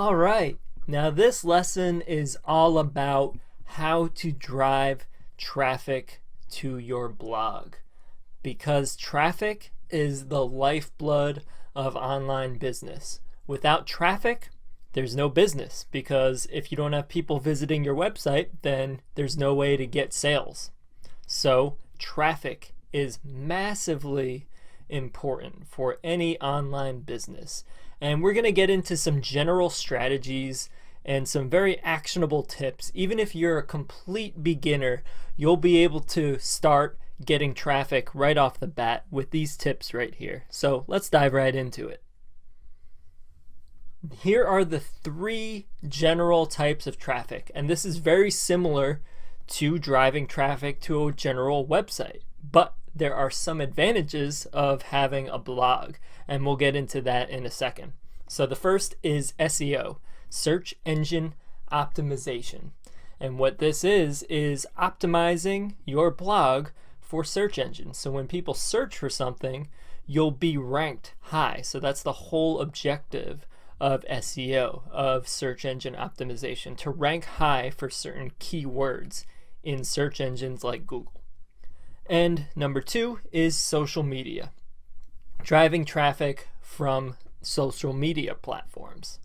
All right, now this lesson is all about how to drive traffic to your blog, because traffic is the lifeblood of online business. Without traffic, there's no business, because if you don't have people visiting your website, then there's no way to get sales. So traffic is massively important for any online business. And we're going to get into some general strategies and some very actionable tips. Even if you're a complete beginner, you'll be able to start getting traffic right off the bat with these tips right here. So let's dive right into it. Here are the three general types of traffic, and this is very similar to driving traffic to a general website, but there are some advantages of having a blog, and we'll get into that in a second. So the first is SEO, search engine optimization. And what this is optimizing your blog for search engines. So when people search for something, you'll be ranked high. So that's the whole objective of SEO, of search engine optimization, to rank high for certain keywords in search engines like Google. And number two is social media, driving traffic from social media platforms.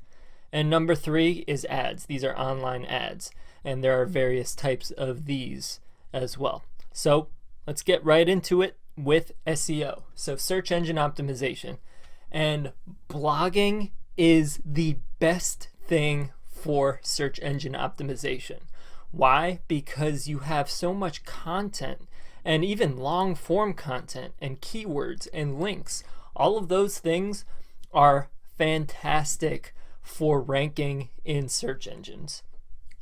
And number three is ads. These are online ads, and there are various types of these as well. So let's get right into it with SEO. So search engine optimization. And blogging is the best thing for search engine optimization. Why? Because you have so much content, and even long form content and keywords and links. All of those things are fantastic for ranking in search engines.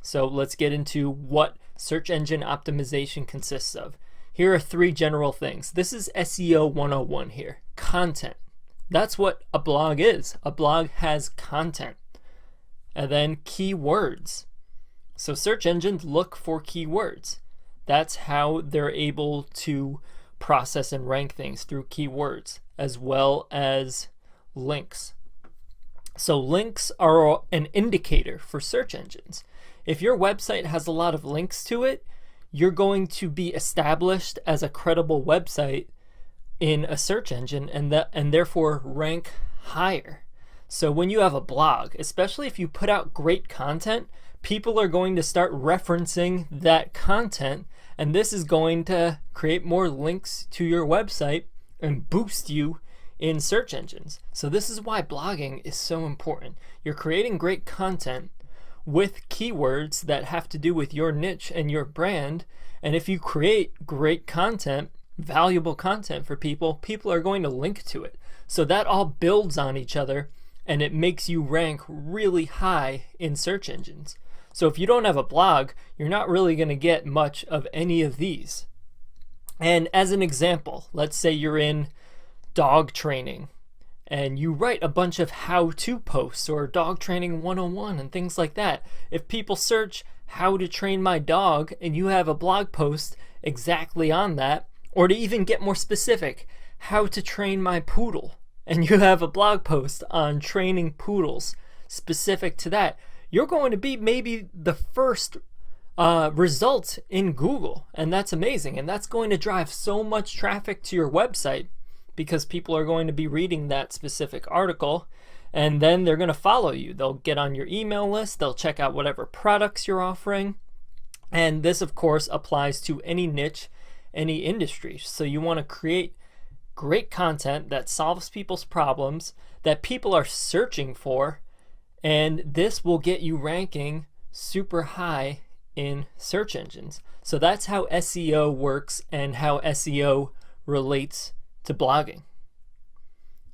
So let's get into what search engine optimization consists of. Here are three general things. This is SEO 101 here. Content. That's what a blog is. A blog has content. And then keywords. So search engines look for keywords. That's how they're able to process and rank things, through keywords, as well as links. So links are an indicator for search engines. If your website has a lot of links to it, you're going to be established as a credible website in a search engine, and therefore rank higher. So when you have a blog, especially if you put out great content, people are going to start referencing that content, and this is going to create more links to your website and boost you in search engines. So this is why blogging is so important. You're creating great content with keywords that have to do with your niche and your brand, and if you create great content, valuable content for people, people are going to link to it. So that all builds on each other, and it makes you rank really high in search engines. So if you don't have a blog, you're not really going to get much of any of these. And as an example, let's say you're in dog training and you write a bunch of how-to posts or dog training 101 and things like that. If people search how to train my dog and you have a blog post exactly on that, or to even get more specific, how to train my poodle, and you have a blog post on training poodles specific to that, you're going to be maybe the first result in Google, and that's amazing. And that's going to drive so much traffic to your website, because people are going to be reading that specific article, and then they're going to follow you. They'll get on your email list, they'll check out whatever products you're offering, and this of course applies to any niche, any industry. So you want to create great content that solves people's problems, that people are searching for, and this will get you ranking super high in search engines. So that's how SEO works and how SEO relates to blogging.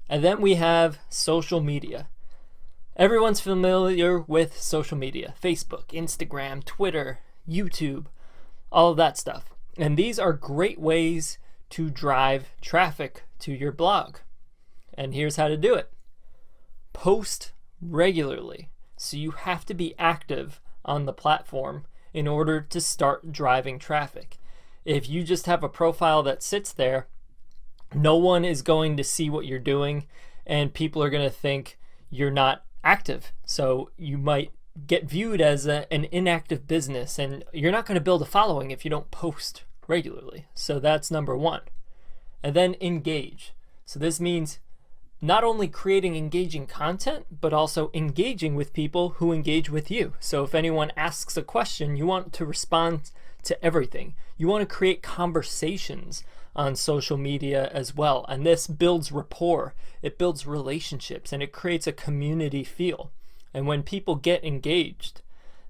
And then we have social media. Everyone's familiar with social media: Facebook, Instagram, Twitter, YouTube, all of that stuff. And these are great ways to drive traffic to your blog. And here's how to do it. Post regularly. So you have to be active on the platform in order to start driving traffic. If you just have a profile that sits there, no one is going to see what you're doing, and people are going to think you're not active. So you might get viewed as an inactive business, and you're not going to build a following if you don't post regularly. So that's number one. And then engage. So this means not only creating engaging content, but also engaging with people who engage with you. So if anyone asks a question, you want to respond to everything. You want to create conversations on social media as well. And this builds rapport, it builds relationships, and it creates a community feel. And when people get engaged,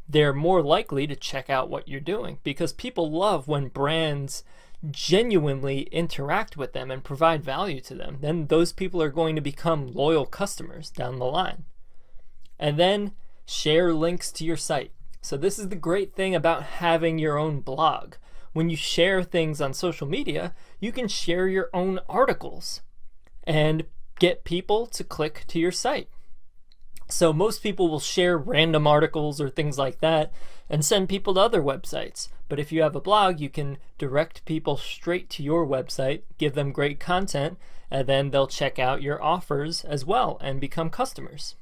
they're more likely to check out what you're doing, because people love when brands genuinely interact with them and provide value to them. Then those people are going to become loyal customers down the line. And then share links to your site. So this is the great thing about having your own blog. When you share things on social media, you can share your own articles and get people to click to your site. So most people will share random articles or things like that and send people to other websites. But if you have a blog, you can direct people straight to your website, give them great content, and then they'll check out your offers as well and become customers.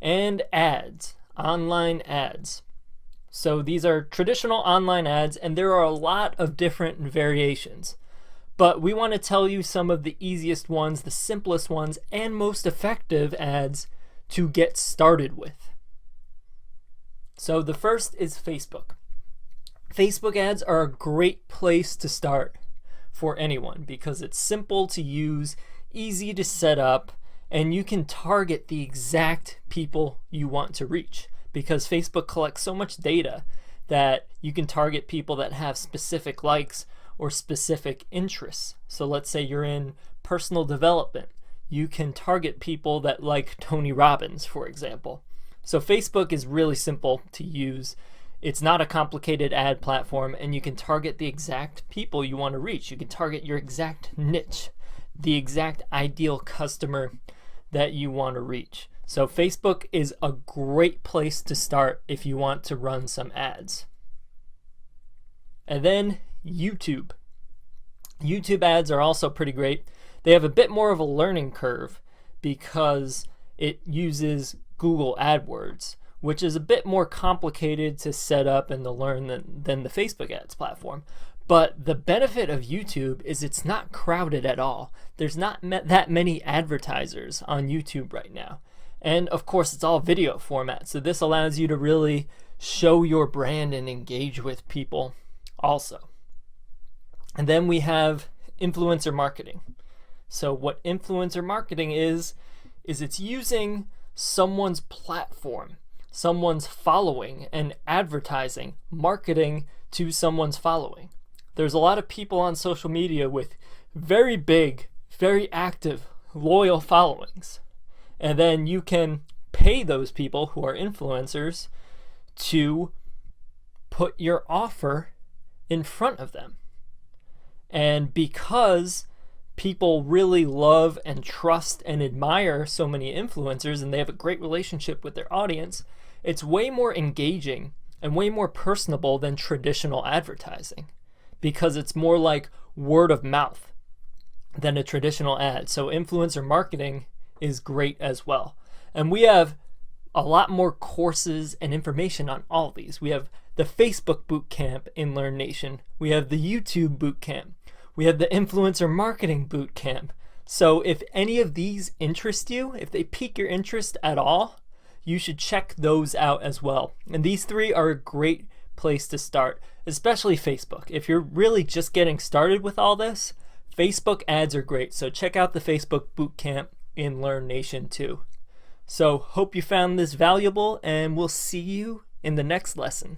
And ads, online ads. So these are traditional online ads, and there are a lot of different variations. But we want to tell you some of the easiest ones, the simplest ones, and most effective ads to get started with. So the first is Facebook. Facebook ads are a great place to start for anyone because it's simple to use, easy to set up, and you can target the exact people you want to reach, because Facebook collects so much data that you can target people that have specific likes or specific interests. So let's say you're in personal development. You can target people that like Tony Robbins, for example. So Facebook is really simple to use. It's not a complicated ad platform, and you can target the exact people you want to reach. You can target your exact niche, the exact ideal customer that you want to reach. So Facebook is a great place to start if you want to run some ads. And then YouTube. YouTube ads are also pretty great. They have a bit more of a learning curve because it uses Google AdWords, which is a bit more complicated to set up and to learn than the Facebook ads platform. But the benefit of YouTube is it's not crowded at all. There's not that many advertisers on YouTube right now. And of course, it's all video format. So this allows you to really show your brand and engage with people also. And then we have influencer marketing. So what influencer marketing is it's using someone's platform, someone's following, and advertising, marketing to someone's following. There's a lot of people on social media with very big, very active, loyal followings. And then you can pay those people who are influencers to put your offer in front of them. And because people really love and trust and admire so many influencers, and they have a great relationship with their audience, it's way more engaging and way more personable than traditional advertising, because it's more like word of mouth than a traditional ad. So influencer marketing is great as well. And we have a lot more courses and information on all of these. We have the Facebook Bootcamp in LearnNation. We have the YouTube Bootcamp. We have the Influencer Marketing Bootcamp. So if any of these interest you, if they pique your interest at all, you should check those out as well. And these three are a great place to start, especially Facebook. If you're really just getting started with all this, Facebook ads are great. So check out the Facebook Bootcamp in LearnNation too. So hope you found this valuable, and we'll see you in the next lesson.